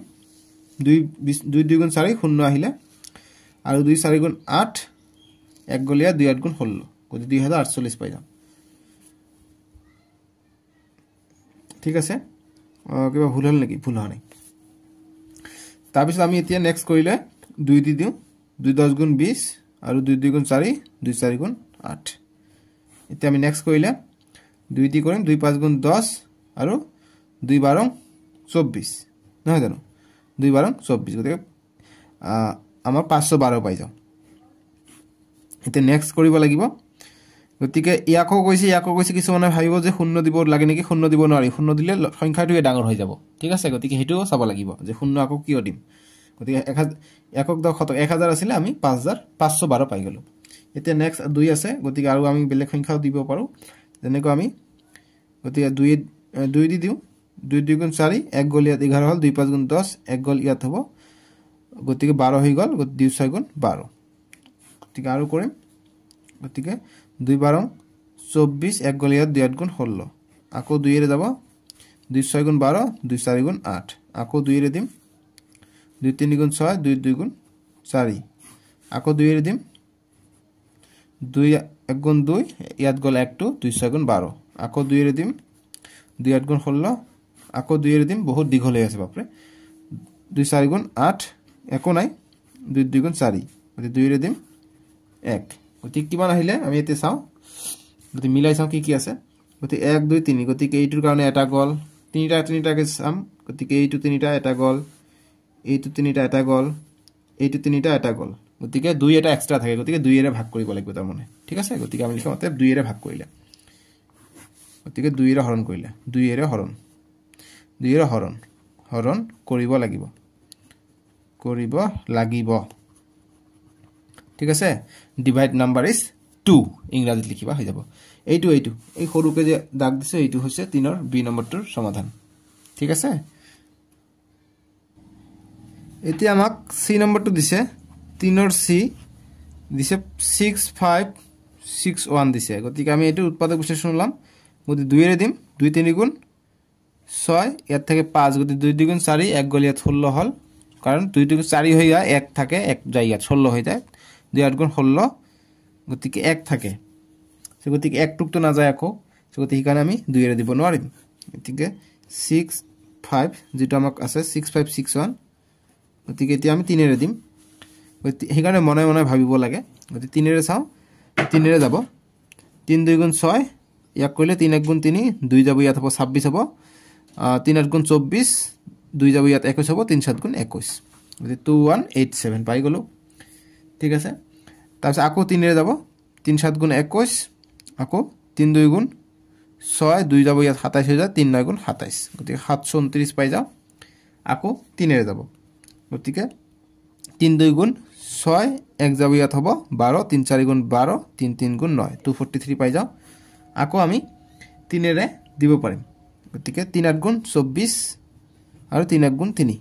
2 গুণ 4 শূন্য আহিলে আৰু 2 4 গুণ 8 এক গল ইয়াত 2 8 গুণ 16 গতি 2048 পাই যাম ঠিক আছে কিবা ভুল হল নেকি ভুল হোৱা নাই তাৰ পিছত আমি এতিয়া নেক্সট কৰিলে 2 দি দিও 2 10 গুণ 20 আৰু 2 2 গুণ 4 2 4 গুণ 8 এতিয়া আমি নেক্সট কৰিলে 2 দি কৰিম 2 5 গুণ 10 আৰু 2 12 24 নহয় জানো 2 12 24 গতিকে আমাৰ 512 পাই যাও এতিয়া নেক্সট কৰিব লাগিব গতিকে ইয়াকো কৈছে কিছুমানে ভাবিব যে শূন্য দিব লাগে নেকি শূন্য দিব নোৱাৰি শূন্য দিলে সংখ্যাটো ডাঙৰ হৈ যাব ঠিক আছে গতিকে হেতু চাব লাগিব যে শূন্য আকৌ কিয় দিম গতিকে একক দ 1000 আছিল আমি 512 পাই গলো এতিয়া নেক্সট 2 আছে গতিকে আৰু আমি বেলেগ সংখ্যাও দিব পাৰো যেনেকৈ আমি গতিকে 2 দি দিও 2 2 গুণ 4 এক গল ইয়াত 11 হল 2 5 গুণ 10 এক গল ইয়াত হ'ব গতিকে 12 হৈ গল 2 6 গুণ 12 গতিকে আৰু কৰিম গতিকে 2 12 24 এক গল ইয়াত 2 8 গুণ 16 আকৌ 2 এৰে যাব 2 6 গুণ 12 2 4 গুণ 8 আকৌ 2 এৰে দিম 2 3 গুণ 6 2 2 গুণ 4 আকৌ 2 এৰে দিম 2 1 গুণ 2 ইয়াত গল 1 2 2 6 গুণ 12 আকৌ 2 এৰে দিম 2 8 গুণ 16 আকৌ 2 এৰে দিম বহুত দীঘল হৈ আছে বাপৰে 2 4 গুণ 8 একো নাই 2 2 গুণ 4 গতি 2 এৰে দিম 1 গতি কিমান আহিলে আমি এতে চাও গতি মিলাই চাও কি আছে গতি 1 2 3 গতি এইটোৰ কাৰণে এটা গল তিনিটাকে চাম গতি এইটো তিনিটা এটা গল এইটো তিনিটা এটা গল এইটো তিনিটা এটা গল গতিকে 2 এটা এক্সট্ৰা থাকে গতিকে 2 এৰে ভাগ কৰিব লাগিব তাৰ মানে ঠিক আছে গতিকে আমি লিখো অতএব 2 এৰে ভাগ কৰিলে গতিকে 2 এৰে হৰণ কৰিলে 2 এৰে হৰণ কৰিব লাগিব ঠিক আছে ডিভাইড নাম্বাৰ ইজ 2 ইংৰাজীত লিখিবা হৈ যাব এইটো এই সৰুকে যে দাগ দিছে এইটো হৈছে 3 ৰ বি নম্বৰটোৰ সমাধান ঠিক আছে এতিয়া আমাক সি নম্বৰটো দিছে 3 ৰ সি দিছে 6561 দিছে গতিকে আমি এইটো উৎপাদক বিশ্লেষণ লম গতি 2 এৰে দিম 2 3 গুণ 6 ইয়াত থাকে 5 গতি 2 2 গুণ 4 এক গল ইয়াত 16 হল কাৰণ 2 2 গুণ 4 হৈ যায় 1 থাকে 1 যায় ইয়াত 16 হৈ যায় 2 8 গুণ 16 গতিকে 1 থাকে গতিকে 1 টুক তো না যায় আকৌ গতিকে সেইকাৰণে আমি 2 এৰে দিব নোৱাৰিম গতিকে 5 যেটো আমাক আছে 6561 গতিকে এতিয়া আমি 3 ৰে দিম হেকাৰণে মনে মনে ভাবিব লাগে গতি 3 ৰে চাও 3 ৰে যাব 3 2 গুণ 6 ইয়াক কইলে 3 1 গুণ 3 2 যাব ইয়াত হ'ব 26 হ'ব 3 8 গুণ 24 2 যাব ইয়াত 21 হ'ব 3 7 গুণ 21 গতি 2187 পাই গলো ঠিক আছে তাৰপিছত আকৌ 3 ৰে যাব 3 7 গুণ 21 আকৌ 3 2 গুণ 6 2 যাব ইয়াত 27 হৈ যায় 3 9 গুণ 27 গতি 729 পাই যাও আকৌ 3 ৰে যাব গতিকে 3 2 গুণ 6 1 যাব ইয়াত হ'ব 12 3 4 গুণ 12 3 3 গুণ 9 243 পাই যাও আকৌ আমি 3 ৰে দিব পাৰিম গতিকে 3 8 গুণ 24 আৰু 3 1 গুণ 3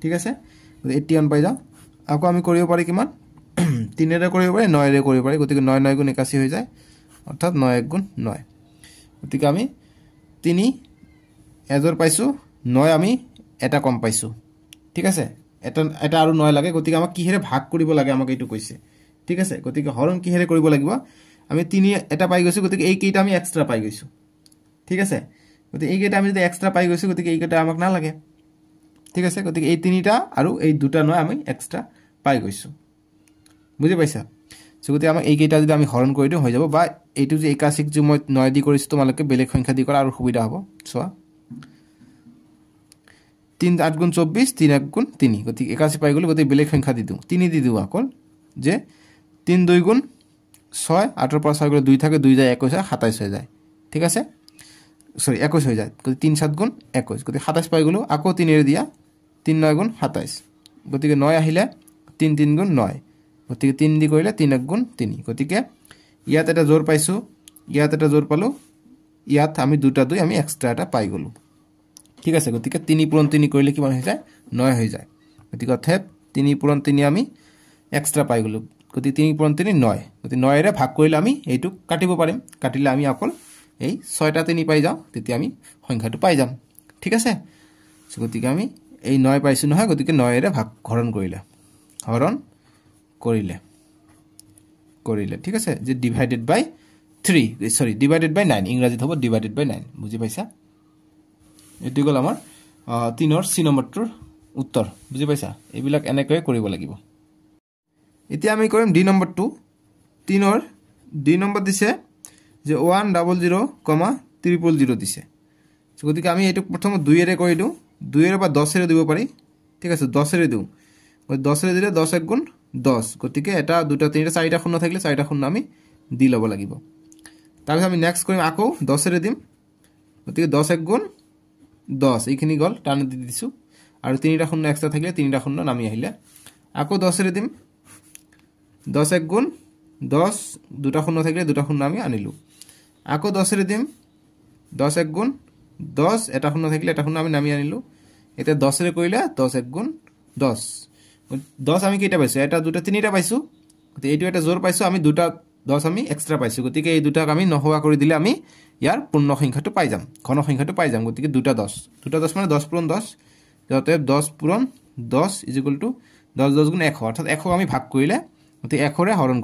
ঠিক আছে 81 পাই যাও আকৌ আমি কৰিব পাৰি কিমান 3 ৰে কৰিব পাৰি 9 ৰে কৰিব পাৰি গতিকে 9 9 গুণ 81 হৈ যায় অৰ্থাৎ 9 1 গুণ 9 গতিকে আমি 3 এজৰ পাইছো 9 আমি এটা কম পাইছো ঠিক আছে এটা আৰু 9 লাগে গতিকে আমাক কিহেৰে ভাগ কৰিব লাগে আমাক এইটো কৈছে ঠিক আছে গতিকে হৰণ কিহেৰে কৰিব লাগিব আমি 3 এটা পাই গৈছো গতিকে এই কেইটা আমি এক্সট্ৰা পাই গৈছো ঠিক আছে গতিকে এই কেইটা আমি যদি এক্সট্ৰা পাই গৈছো গতিকে এই কেইটা আমাক না লাগে ঠিক আছে গতিকে এই 3টা আৰু এই দুটা 9 আমি এক্সট্ৰা পাই গৈছো বুজি পাইছা গতিকে আমাক এই কেইটা যদি আমি হৰণ কৰি দিও হৈ যাব বা এইটো যে 81 যে মই 9 দি কৰিছো তোমালোকে বেলেগ সংখ্যা দি কৰা আৰু সুবিধা হ'ব চোৱা 3 8 গুণ 24 3 1 গুণ 3 গতিকে 81 পাই গলো গতিকে বেলেগ সংখ্যা দি দিও 3 দি দিও আকল যে 3 2 গুণ 6 8 পৰা 6 গলে 2 থাকে 2 যায় 21 হয় 27 হৈ যায় ঠিক আছে সরি 21 হৈ যায় গতিকে 3 7 গুণ 21 গতিকে 27 পাই গলো আকৌ 3 ৰে দিয়া 3 9 গুণ 27 গতিকে 9 আহিলে 3 3 গুণ 9 গতিকে 3 দি কৰিলে 3 1 গুণ 3 গতিকে ইয়াত এটা জোৰ পাইছো ইয়াত এটা জোৰ পালো ইয়াত আমি দুটা দুই আমি এক্সট্ৰা এটা পাই গলো ঠিক আছে গতিকে 3 পূৰণ 3 কৰিলে কিমান হৈ যায় 9 হৈ যায় গতিকে অৰ্থাৎ 3 পূৰণ 3 আমি এক্সট্ৰা পাই গলো গতিকে 3 পূৰণ 3 9 গতিকে 9 ৰে ভাগ কৰিলে আমি এইটো কাটিব পাৰিম কাটিলে আমি অকল এই 6টা 3 পাই যাও তেতিয়া আমি সংখ্যাটো পাই যাম ঠিক আছে গতিকে আমি এই 9 পাইছো নহয় গতিকে 9 ৰে ভাগ হৰণ কৰিলে ঠিক আছে যে ডিভাইডেড বাই 3 সৰি ডিভাইডেড বাই 9 ইংৰাজীত হ'ব ডিভাইডেড বাই 9 বুজি পাইছা এটো গল আমাৰ 3 ৰ সি নম্বৰটোৰ উত্তৰ বুজি পাইছা এইবিলাক এনেকৈ কৰিব লাগিব এতিয়া আমি কৰিম ডি নম্বৰ 2 3 ৰ ডি নম্বৰ দিছে যে 100, 000 দিছে গতিকে আমি এটো প্ৰথম 2 ৰে কৰি দিও 2 ৰে বা 10 ৰে দিব পাৰি ঠিক আছে 10 ৰে দিও 10 ৰে দিলে 10 1 গুণ 10 গতিকে এটা দুটা তিনটা চাৰিটা শূন্য থাকিলে চাৰিটা শূন্য আমি দি লব লাগিব তাৰপিছত আমি নেক্সট কৰিম আকৌ 10 ৰে দিম গতিকে 10 1 গুণ 10 এইখিনি গল টান দি দিছো আৰু তিনিটা শূন্য এক্সট্ৰা থাকিলে তিনিটা শূন্য নামি আহিলে আকৌ 10 ৰে দিম 10 1 গুণ 10 দুটা শূন্য থাকিলে দুটা শূন্য আমি আনিলো আকৌ 10 ৰে দিম 10 1 গুণ 10 এটা শূন্য থাকিলে এটা শূন্য আমি নামি আনিলো এটা 10 ৰে কৰিলে 10 1 গুণ 10 10 আমি কেইটা পাইছো এটা দুটা তিনিটা পাইছো গতি এইটো এটা জোৰ পাইছো আমি দুটা 10 আমি এক্সট্ৰা পাইছো গতিকে এই দুটাক আমি নহোৱা কৰি দিলে আমি ইয়াৰ পূৰ্ণ সংখ্যাটো পাই যাম ঘন সংখ্যাটো পাই যাম গতিকে দুটা 10 মানে 10 পূৰণ 10 যাতে 10 পূৰণ 10 10 10 গুণ 100 অৰ্থাৎ 100 আমি ভাগ কৰিলে গতি 100 ৰে হৰণ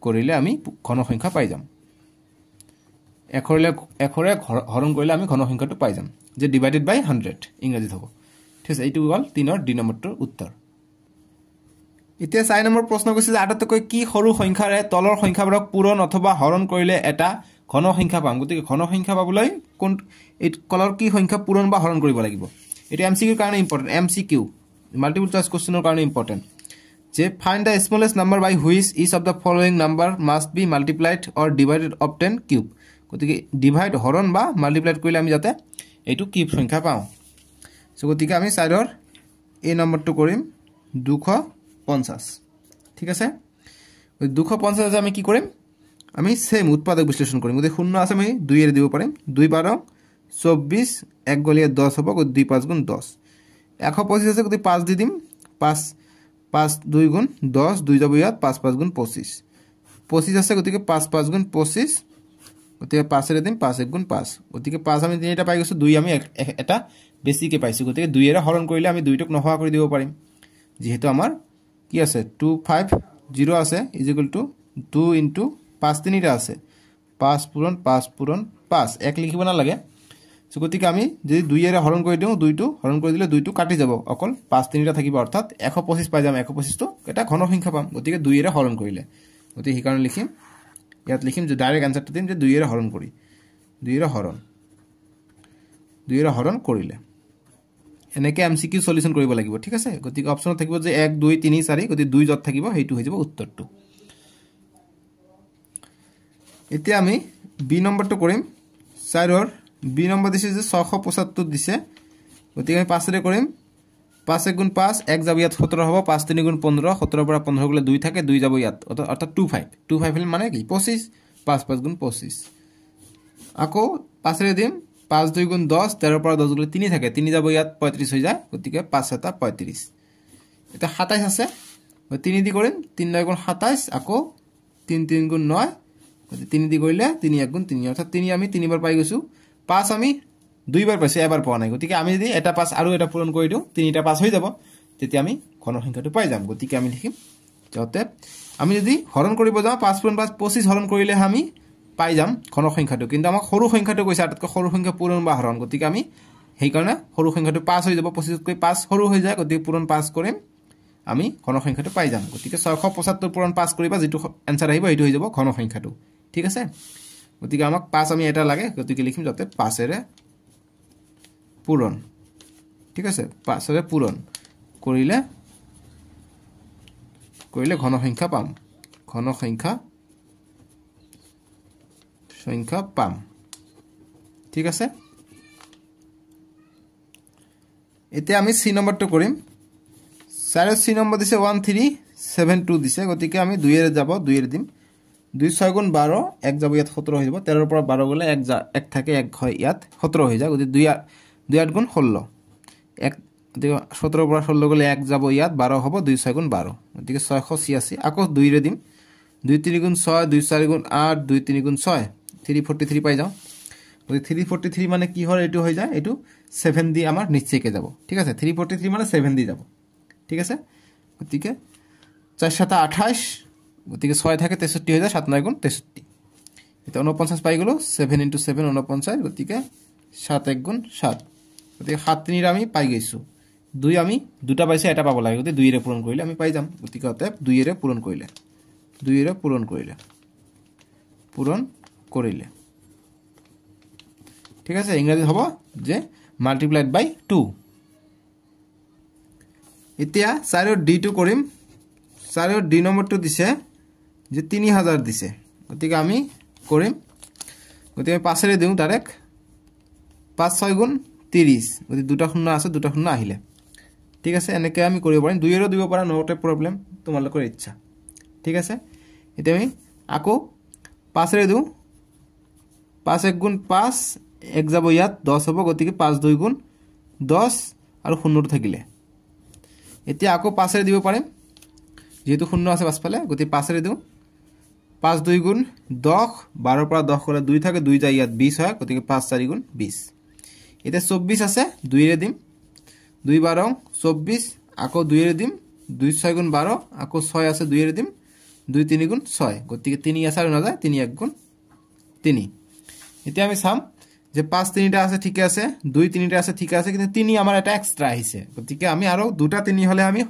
কৰিলে আমি ঘন সংখ্যা পাই যাম 100 ৰে হৰণ কৰিলে আমি ঘন সংখ্যাটো পাই যাম যে ডিভাইডেড বাই 100 ইংৰাজীত হ'ব ঠিক আছে এইটো গল 3 ৰ ডি নম্বৰটোৰ উত্তৰ এতিয়া 4 নম্বৰ প্ৰশ্ন কৈছে যে আটাতকৈ কি সৰু সংখ্যাৰে তলৰ সংখ্যাবোৰক পূৰণ অথবা হৰণ কৰিলে এটা ঘন সংখ্যা পাম গতিকে ঘন সংখ্যা পাবলৈ কোন এই কলৰ কি সংখ্যা পূৰণ বা হৰণ কৰিব লাগিব এটা এমসিকিউৰ কাৰণে ইম্পৰ্টেন্ট এমসিকিউ মাল্টিপল চয়েস কোশ্চেনৰ কাৰণে ইম্পৰ্টেন্ট যে find the smallest number by which each of the following number must be multiplied or divided of 10 cube গতিকে ডিভাইড হৰণ বা মাল্টিপ্লাইড কৰিলে আমি যাতে এইটো কিউব সংখ্যা পাওঁ সো গতিকে আমি সাইডৰ এই নম্বৰটো কৰিম 250 ঠিক আছে 250 আমি কি কৰিম আমি সেম উৎপাদক বিশ্লেষণ কৰিম গতিকে শূন্য আছে আমি 2 এৰ দিব পাৰিম 2 12 24 1 গলিয়ে 10 হ'ব 2 5 গুণ 10 125 আছে গতিকে 5 দি দিম 5 5 2 গুণ 10 2 যাব ইয়াত 5 5 গুণ 25 25 আছে গতিকে 5 5 গুণ 25 গতিকে 5 এর দিম 5 1 গুণ 5 গতিকে 5 আমি তিনিটা পাই গৈছো 2 আমি এটা বেছিকে পাইছো গতিকে 2 এর হৰণ কৰিলে আমি 2 টক নহোৱা কৰি দিব পাৰিম যেহেতু আমাৰ কি আছে 250 আছে ইজ ইকুয়াল টু 2 ইনটু 5 তিনিটা আছে 5 পূৰণ 5 পূৰণ 5 এক লিখিব না লাগে সো গতিকে আমি যদি 2 এৰে হৰণ কৰি দিওঁ 2টো হৰণ কৰি দিলে 2টো কাটি যাব অকল 5 3টা থাকিব অৰ্থাৎ 125 পাই যাম 125 টো এটা ঘন সংখ্যা পাম গতিকে 2 এৰে হৰণ কৰিলে গতিকে এই কাৰণে লিখিম ইয়াত লিখিম যে ডাইৰেক্ট আনসাৰটো দিম যে 2 এৰে হৰণ কৰি 2 এৰে হৰণ কৰিলে এনেকৈ এমসিকিউ সলিউশন কৰিব লাগিব ঠিক আছে গতিকে অপচনত থাকিব যে 1 2 3 4 গতিকে 2 যত থাকিব হেইটো হৈ যাব উত্তৰটো এতিয়া আমি বি নম্বৰটো কৰিম 4 ৰ বি নম্বৰ দিছে যে 675 দিছে গতিকে আমি 5 ৰে কৰিম 5 * 5 1 যাব ইয়াত 17 হ'ব 5 3 * 15 17 পৰা 15 গলে 2 থাকে 2 যাব ইয়াত অৰ্থাৎ 25 মানে কি 25 5 5 * 25 আকৌ 5 ৰে দিম 5 2 * 10 13 পৰা 10 গলে 3 থাকে 3 যাব ইয়াত 35 হৈ যায় গতিকে 5 7 35 এটা 27 আছে 3 দি কৰিম 3 9 * 27 আকৌ 3 3 * 9 3 দি কৰিলে 3 1 * 3 অৰ্থাৎ 3 আমি 3 বাৰ পাই গৈছো 5 আমি 2 বাৰ পাইছো এবাৰ পোৱা নাই গতিকে আমি যদি এটা 5 আৰু এটা পূৰণ কৰি দিও 3টা 5 হৈ যাব তেতিয়া আমি ঘন সংখ্যাটো পাই যাম গতিকে আমি লিখিম যতে আমি যদি হৰণ কৰিব যাও 5 * 5 25 হৰণ কৰিলে আমি পাই যাম ঘন সংখ্যাটো কিন্তু আমাক সৰু সংখ্যাটো কৈছে আটাতকৈ সৰু সংখ্যা পূৰণ বা হৰণ গতিকে আমি হেই কাৰণে সৰু সংখ্যাটো 5 হৈ যাব 25 কৈ 5 সৰু হৈ যায় গতিকে পূৰণ 5 কৰিম আমি ঘন সংখ্যাটো পাই যাম গতিকে 675 পূৰণ 5 কৰিবা যেটো आंसर আহিব হেইটো হৈ যাব ঘন সংখ্যাটো ঠিক আছে গতিকে আমাক 5 আমি এটা লাগে গতিকে লিখিম যাতে 5 এৰে পূৰণ ঠিক আছে 5 এৰে পূৰণ কৰিলে ঘন সংখ্যা পাম ঘন সংখ্যা পাম ঠিক আছে এতিয়া আমি সি নম্বৰটো কৰিম 4 সি নম্বৰ দিছে 1372 দিছে গতিকে আমি 2 এৰে যাব 2 এৰে দিম 2 6 * 12 1 যাব ইয়াত 17 হৈ যাব 13 পৰা 12 গলে 1 থাকে 1 হয় ইয়াত 17 হৈ যায় গতিকে 2 8 * 16 1 17 পৰা 16 গলে 1 যাব ইয়াত 12 হ'ব 2 6 * 12 গতিকে 686 আকৌ 2 ৰে দিম 2 3 * 6 2 4 * 8 2 3 * 6 343 পাই যাও গতিকে 343 মানে কি হয় এটো হৈ যায় এটো 7 দি আমাৰ নিশ্চয়কৈ যাব ঠিক আছে 343 মানে 7 দি যাব ঠিক আছে গতিকে 4 7 28 গতিকে 6 থাকে 63 হৈ যায় 7 9 * 63 এটা 49 পাই গলো 7 * 7 49 গতিকে 7 1 * 7 গতিকে 7 3 ৰ আমি পাই গৈছো 2 আমি দুটা পাইছে এটা পাব লাগে গতিকে 2 এৰে পূৰণ কৰিলে আমি পাই যাম গতিকে অতএব 2 এৰে পূৰণ কৰিলে ঠিক আছে ইংৰাজী হ'ব যে মাল্টিপ্লাইড বাই 2 এতিয়া 4 ৰ d2 কৰিম 4 ৰ d নম্বৰটো দিছে যে 3000 দিছে গতিকে আমি কৰিম গতিকে 5 এৰে দিও ডাইৰেক্ট 5 6 * 30 গতিকে দুটা শূন্য আছে দুটা শূন্য আহিলে ঠিক আছে এনেকৈ আমি কৰিব পাৰিম 2 এৰে দিব পাৰা নট এ প্ৰবলেম তোমালোকৰ ইচ্ছা ঠিক আছে এতিয়া আমি আকৌ 5 এৰে দিও 5 1 * 5 1 যাব ইয়াত 10 হ'ব গতিকে 5 2 * 10 আৰু শূন্যটো থাকিলে এতিয়া আকৌ 5 এৰে দিব পাৰিম যেহেতু শূন্য আছে পাছফালে গতিকে 5 এৰে দিও 5 2 * 10 12 পৰা 10 গলে 2 থাকে 2 যায় ইয়াত 20 হয় গতিকে 5 4 * 20 এটা 24 আছে 2 এৰে দিম 2 12 24 আকৌ 2 এৰে দিম 2 6 * 12 আকৌ 6 আছে 2 এৰে দিম 2 3 * 6 গতিকে 3 আছে আৰু না যায় 3 1 * 3 এতিয়া আমি চাম যে 5 3টা আছে ঠিক আছে 2 3টা আছে ঠিক আছে কিন্তু 3 আমাৰ এটা এক্সট্ৰা আহিছে গতিকে আমি আৰু দুটা 3 হলে আমি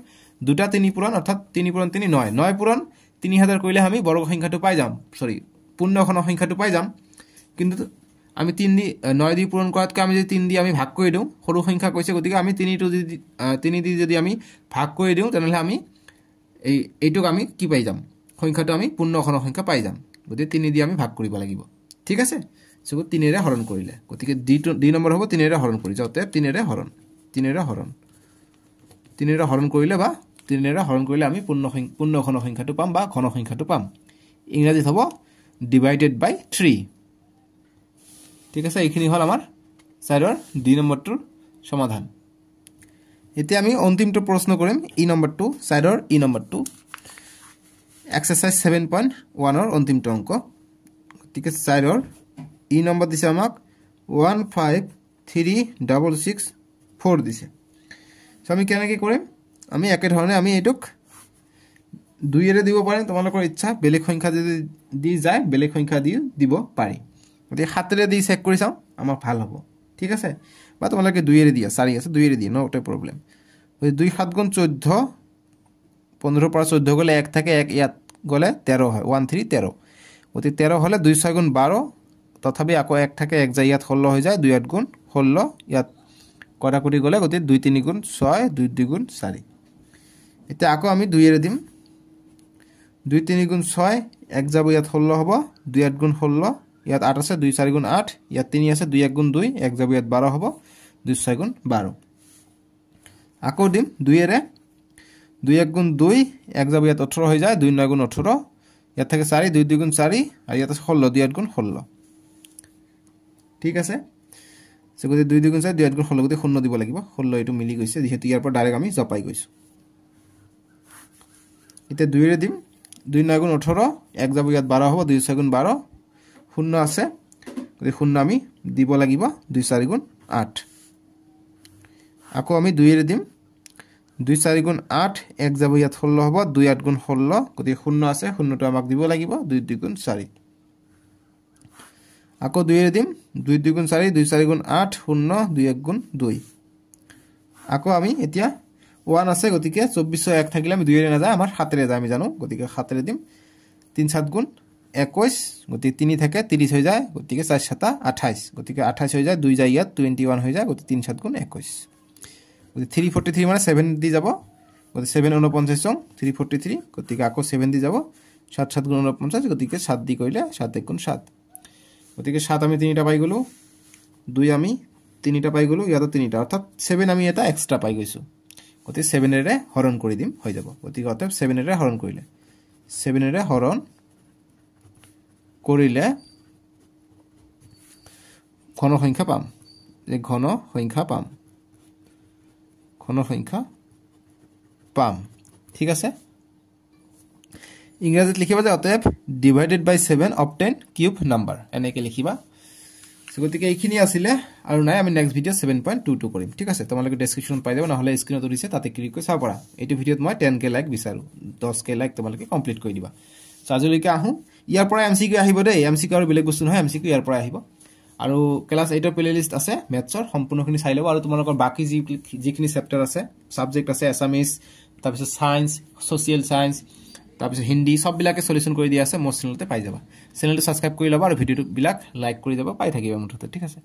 দুটা 3 পূৰণ অৰ্থাৎ 3 পূৰণ 3 9 9 পূৰণ 3000 কৰিলে আমি বৰ্গ সংখ্যাটো পাই যাম সৰি পূৰ্ণ ঘন সংখ্যাটো পাই যাম কিন্তু আমি 3 দি 9 দি পূৰণ কৰাতকৈ আমি যদি 3 দি আমি ভাগ কৰি দিও সৰু সংখ্যা কৈছে গতিকে আমি 3 দি যদি আমি ভাগ কৰি দিও তেনেহলে আমি এইটোক আমি কি পাই যাম সংখ্যাটো আমি পূৰ্ণ ঘন সংখ্যা পাই যাম গতিকে 3 দি আমি ভাগ কৰিব লাগিব ঠিক আছে সো 3 এৰে হৰণ কৰিলে গতিকে d নম্বৰ হ'ব 3 এৰে হৰণ কৰি যাওতে 3 এৰে হৰণ কৰিলে বা 3 এৰে হৰণ কৰিলে আমি পূৰ্ণ ঘন সংখ্যাটো পাম বা ঘন সংখ্যাটো পাম ইংৰাজীত হ'ব ডিভাইডেড বাই 3 ঠিক আছে এইখিনি হল আমাৰ 4 ৰ d নম্বৰটোৰ সমাধান এতিয়া আমি অন্তিমটো প্ৰশ্ন কৰিম ই নম্বৰটো 4 ৰ ই নম্বৰটো এক্সাৰসাইজ 7.1 ৰ অন্তিমটো অংক গতিকে 4 ৰ ই নম্বৰ দিছে আমাক 1536664 দিছে সো আমি কেনেকৈ কৰিম আমি একে ধৰণে আমি এটোক 2 এৰে দিব পাৰিম তোমালোকৰ ইচ্ছা বেলেগ সংখ্যা যদি দি যায় বেলেগ সংখ্যা দি দিব পাৰি গতিকে 7 এৰে দি চেক কৰি চাও আমাৰ ভাল হ'ব ঠিক আছে বা তোমালোকে 2 এৰে দিয়া 4 আছে 2 এৰে দিয়া নো প্ৰবলেম 2 7 গুণ 14 15 পৰা 14 গলে 1 থাকে 1 ইয়াত গলে 13 হয় 1 3 13 গতি 13 হলে 2 6 গুণ 12 তথাপি আকৌ 1 থাকে 1 যায় ইয়াত 16 হৈ যায় 2 8 গুণ 16 ইয়াত কটাকটি গলে গতি 2 3 গুণ 6 2 2 গুণ 4 এতিয়া আকৌ আমি 2 এৰে দিম 2 3 গুণ 6 1 যাব ইয়াত 16 হ'ব 2 8 গুণ 16 ইয়াত 8 আছে 2 4 গুণ 8 ইয়াত 3 আছে 2 1 গুণ 2 1 যাব ইয়াত 12 হ'ব 2 6 গুণ 12 আকৌ দিম 2 এৰে 2 1 গুণ 2 1 যাব ইয়াত 18 হৈ যায় 2 9 গুণ 18 ইয়াত থাকে 4 2 2 গুণ 4 আৰু ইয়াত আছে 16 2 8 গুণ 16 ঠিক আছে সেগতি 2 2 গুণ 4 2 8 গুণ 16 গতি 0 দিব লাগিব 16 এটো মিলি গৈছে যেহেতু ইয়াৰ পৰা ডাইৰেক্ট আমি জপাই গৈছো এতিয়া 2 এৰে দিম 2 9 গুণ 18 1 যাব ইয়াত 12 হ'ব 2 6 গুণ 12 0 আছে গতি 0 আমি দিব লাগিব 2 4 গুণ 8 আকৌ আমি 2 এৰে দিম 2 4 গুণ 8 1 যাব ইয়াত 16 হ'ব 2 8 গুণ 16 গতি 0 আছে 0 টো আমাক দিব লাগিব 2 2 গুণ 4 আকৌ 2 এৰে দিম 2 2 গুণ 4 2 4 গুণ 8 0 2 1 গুণ 2 আকৌ আমি এতিয়া 1 আছে গতিকে 24 1 থাকিলে আমি 2 এৰে না যায় আমাৰ 7 এৰে যায় আমি জানো গতিকে 7 এৰে দিম 3 7 গুণ 21 গতি 3 থাকে 30 হৈ যায় গতিকে 4 7 28 গতিকে 28 হৈ যায় 2 যায় ইয়াত 21 হৈ যায় গতি 3 7 গুণ 21 গতি 343 মানে 7 দি যাব গতি 7 49 343 গতিকে আকৌ 7 দি যাব 7 7 গুণ 49 গতিকে 7 দি কইলে 7 1 গুণ 7 গতিকে 7 আমি 3টা পাই গলো 2 আমি 3টা পাই গলো ইয়াত 3টা অর্থাৎ 7 আমি এটা এক্সট্রা পাই গৈছো গতি 7 এৰে হৰণ কৰি দিম হৈ যাব গতিকে অতএব 7 এৰে হৰণ কৰিলে 7 এৰে হৰণ কৰিলে ঘন সংখ্যা পাম যে ঘন সংখ্যা পাম ঠিক আছে ইংৰাজীত লিখিবা যে অতএব ডিভাইডেড বাই 7 অবটেইন কিউব নাম্বাৰ এনেকে লিখিবা গতিকে এইখিনি আছিল আৰু নাই আমি নেক্সট ভিডিও 7.22 কৰিম ঠিক আছে তোমালোকে ডেসক্ৰিপচন পাই যাব নহলে স্ক্ৰিনত দিছে তাতে ক্লিক কৰি চাব পাৰা এইটো ভিডিওত মই 10k লাইক বিচাৰো 10k লাইক তোমালোকে কমপ্লিট কৰি দিবা সাজুলিকা আহু ইয়াৰ পৰা এমসিকিউ আহিব দে এমসিকিউ আৰু বেলেগ বস্তু নহয় এমসিকিউ ইয়াৰ পৰা আহিব আৰু ক্লাস 8 ৰ প্লেলিস্ট আছে ম্যাথছৰ সম্পূৰ্ণখিনি চাই লব আৰু তোমালোকৰ বাকি যিখিনি চেপ্টাৰ আছে সাবজেক্ট আছে এছামিজ তাৰপিছত সায়েন্স সোশিয়েল সায়েন্স তাৰপিছত হিন্দী সব বিলাকে সলিউশন কৰি দিয়া আছে মোৰ চেনেলতে পাই যাবা চেনেলটো সাবস্ক্ৰাইব কৰি লবা আৰু ভিডিওটো বিলাক লাইক কৰি যাবা পাই থাকিবা মুঠতে ঠিক আছে